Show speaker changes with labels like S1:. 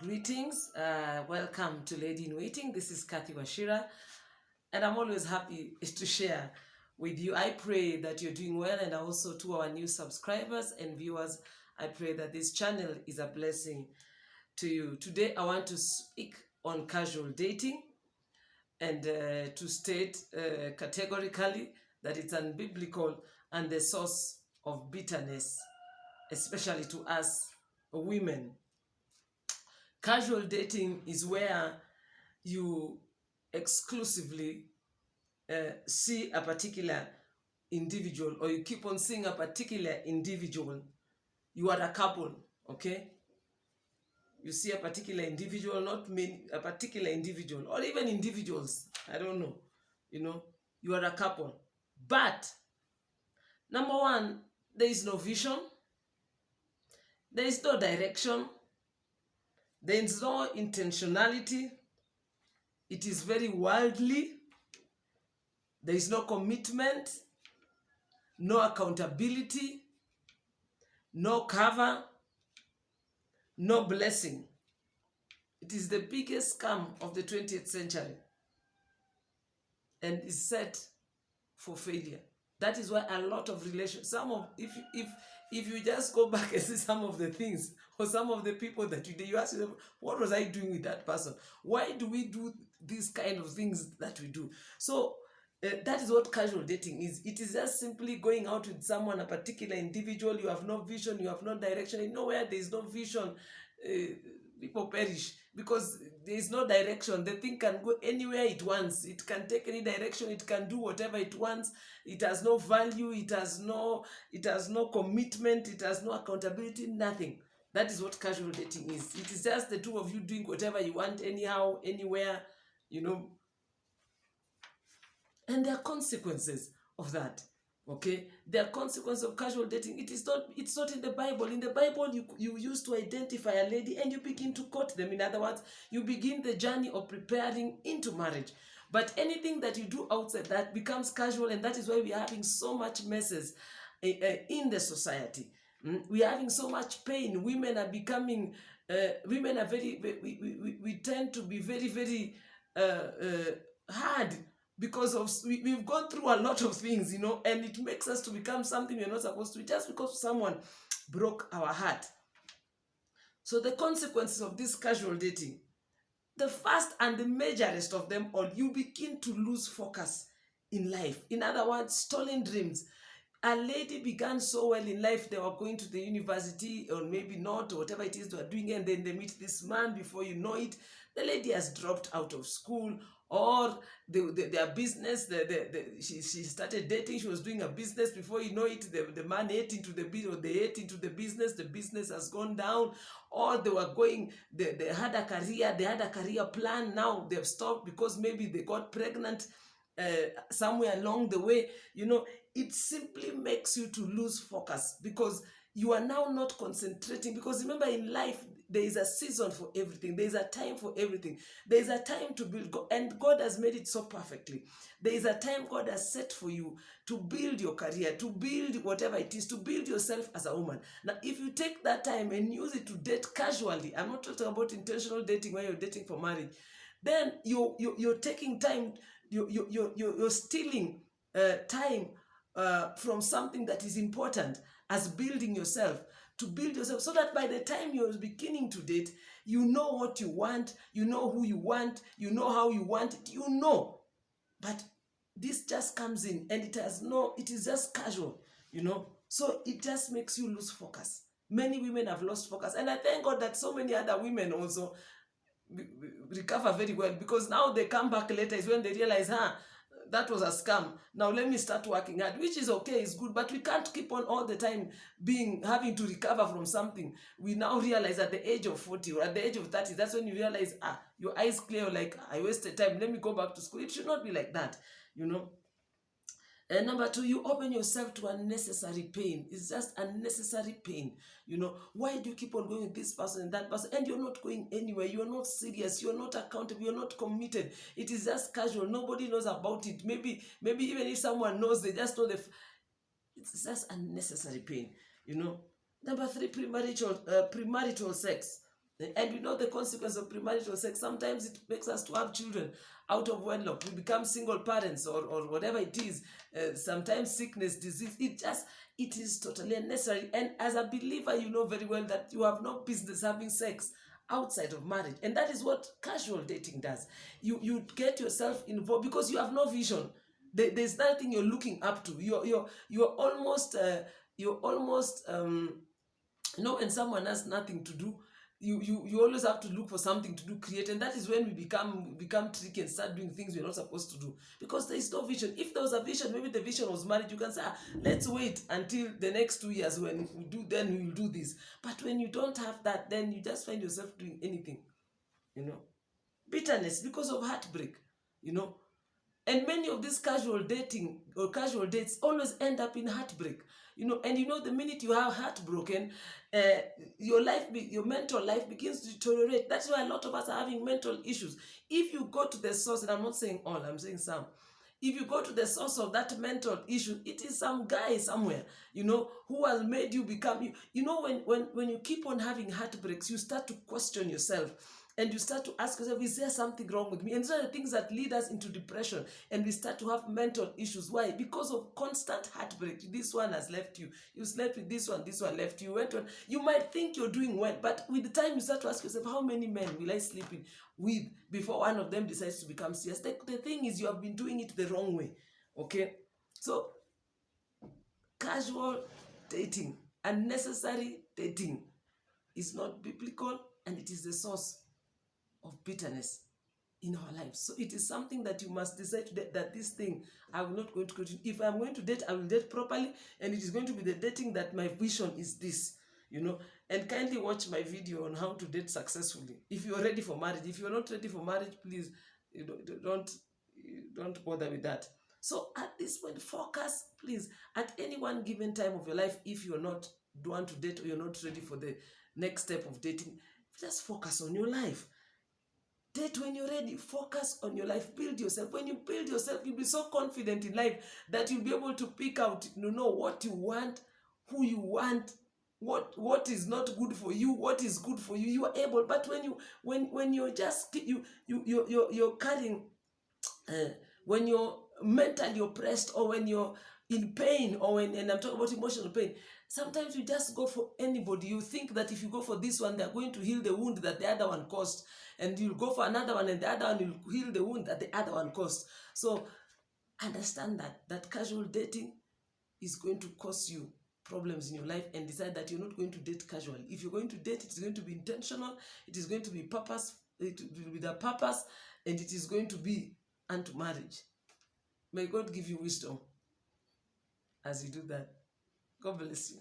S1: Greetings, welcome to Lady in Waiting. This is Kathy Washira, and I'm always happy to share with you. I pray that you're doing well, and also to our new subscribers and viewers, I pray that this channel is a blessing to you. Today, I want to speak on casual dating and to state categorically that it's unbiblical and the source of bitterness, especially to us women. Casual dating is where you exclusively see a particular individual, or you keep on seeing a particular individual. You are a couple, okay? You see a particular individual, not many, a particular individual, or even individuals, I don't know, you are a couple. But, number one, there is no vision, there is no direction, there is no intentionality. It is very worldly. There is no commitment, no accountability, no cover, no blessing. It is the biggest scam of the 20th century and is set for failure. That is why a lot of relations, if you just go back and see some of the things or some of the people that you ask yourself, what was I doing with that person? Why do we do these kind of things that we do? So that is what casual dating is. It is just simply going out with someone, a particular individual. You have no vision, you have no direction. You know, where there is no vision, people perish because there is no direction. The thing can go anywhere it wants. It can take any direction. It can do whatever it wants. It has no value. It has no commitment. It has no accountability. Nothing. That is what casual dating is. It is just the two of you doing whatever you want, anyhow, anywhere, And there are consequences of that. Okay, there are consequences of casual dating. It's not in the Bible. In the Bible, you used to identify a lady and you begin to court them. In other words, you begin the journey of preparing into marriage. But anything that you do outside that becomes casual, and that is why we are having so much messes in the society. We are having so much pain. Women are becoming, women are we tend to be very, very hard. Because we've gone through a lot of things, and it makes us to become something we're not supposed to be just because someone broke our heart. So the consequences of this casual dating, the first and the majorest of them all, you begin to lose focus in life. In other words, stolen dreams. A lady began so well in life, they were going to the university, or maybe not, or whatever it is they are doing, and then they meet this man. Before you know it, the lady has dropped out of school, or their business, she started dating, she was doing a business. Before you know it, the man ate into the business, or they ate into the business has gone down, or they were going, they had a career plan. Now they've stopped because maybe they got pregnant somewhere along the way. It simply makes you to lose focus because you are now not concentrating. Because remember, in life, there is a season for everything. There is a time for everything. There is a time to build, and God has made it so perfectly. There is a time God has set for you to build your career, to build whatever it is, to build yourself as a woman. Now, if you take that time and use it to date casually, I'm not talking about intentional dating where you're dating for marriage, then you're taking time, you're stealing time from something that is important, as building yourself, to build yourself, so that by the time you're beginning to date, you know what you want, you know who you want, you know how you want it, But this just comes in and it is just casual, So it just makes you lose focus. Many women have lost focus, and I thank God that so many other women also recover very well, because now they come back later is when they realize, that was a scam. Now let me start working hard, which is okay, it's good, but we can't keep on all the time having to recover from something. We now realize at the age of 40 or at the age of 30, that's when you realize, your eyes clear, like, I wasted time, let me go back to school. It should not be like that, And number two, you open yourself to unnecessary pain. It's just unnecessary pain. Why do you keep on going with this person and that person, and you're not going anywhere? You're not serious. You're not accountable. You're not committed. It is just casual. Nobody knows about it. Maybe even if someone knows, they just know it's just unnecessary pain. Number three, premarital sex. And we know the consequence of premarital sex. Sometimes it makes us to have children out of wedlock. We become single parents, or whatever it is. Sometimes sickness, disease. It is totally unnecessary. And as a believer, you know very well that you have no business having sex outside of marriage. And that is what casual dating does. You get yourself involved because you have no vision. There's nothing you're looking up to. You're almost when someone has nothing to do, you always have to look for something to do, create. And that is when we become tricky and start doing things we're not supposed to do, because there is no vision. If there was a vision, maybe the vision was marriage, you can say, let's wait until the next 2 years, when we do, then we will do this. But when you don't have that, then you just find yourself doing anything, bitterness because of heartbreak. And many of these casual dating or casual dates always end up in heartbreak. And the minute you have heartbroken, your mental life begins to deteriorate. That's why a lot of us are having mental issues. If you go to the source, and I'm not saying all, I'm saying some. If you go to the source of that mental issue, it is some guy somewhere, who has made you become, when you keep on having heartbreaks, you start to question yourself. And you start to ask yourself, is there something wrong with me? And these are the things that lead us into depression. And we start to have mental issues. Why? Because of constant heartbreak. This one has left you. You slept with this one left you. You might think you're doing well, but with the time you start to ask yourself, how many men will I sleep with before one of them decides to become serious? The thing is, you have been doing it the wrong way. Okay? So, casual dating, unnecessary dating, is not biblical, and it is the source of bitterness in our lives. So it is something that you must decide that this thing, I will not going to continue. If I'm going to date, I will date properly, and it is going to be the dating that my vision is this, And kindly watch my video on how to date successfully. If you're ready for marriage. If you're not ready for marriage, please, don't bother with that. So at this point, focus, please, at any one given time of your life. If you're not want to date, or you're not ready for the next step of dating, just focus on your life. Date when you're ready. Focus on your life. Build yourself. When you build yourself, you'll be so confident in life that you'll be able to pick out, know what you want, who you want, what is not good for you, what is good for you. You are able. But when you're just you're carrying, when you're mentally oppressed, or when you're in pain, or and I'm talking about emotional pain, sometimes you just go for anybody. You think that if you go for this one, they're going to heal the wound that the other one caused. And you'll go for another one, and the other one will heal the wound that the other one caused. So understand that casual dating is going to cause you problems in your life, and decide that you're not going to date casually. If you're going to date, it's going to be intentional, it is going to be purpose, it will be the purpose, and it is going to be unto marriage. May God give you wisdom as you do that. God bless you.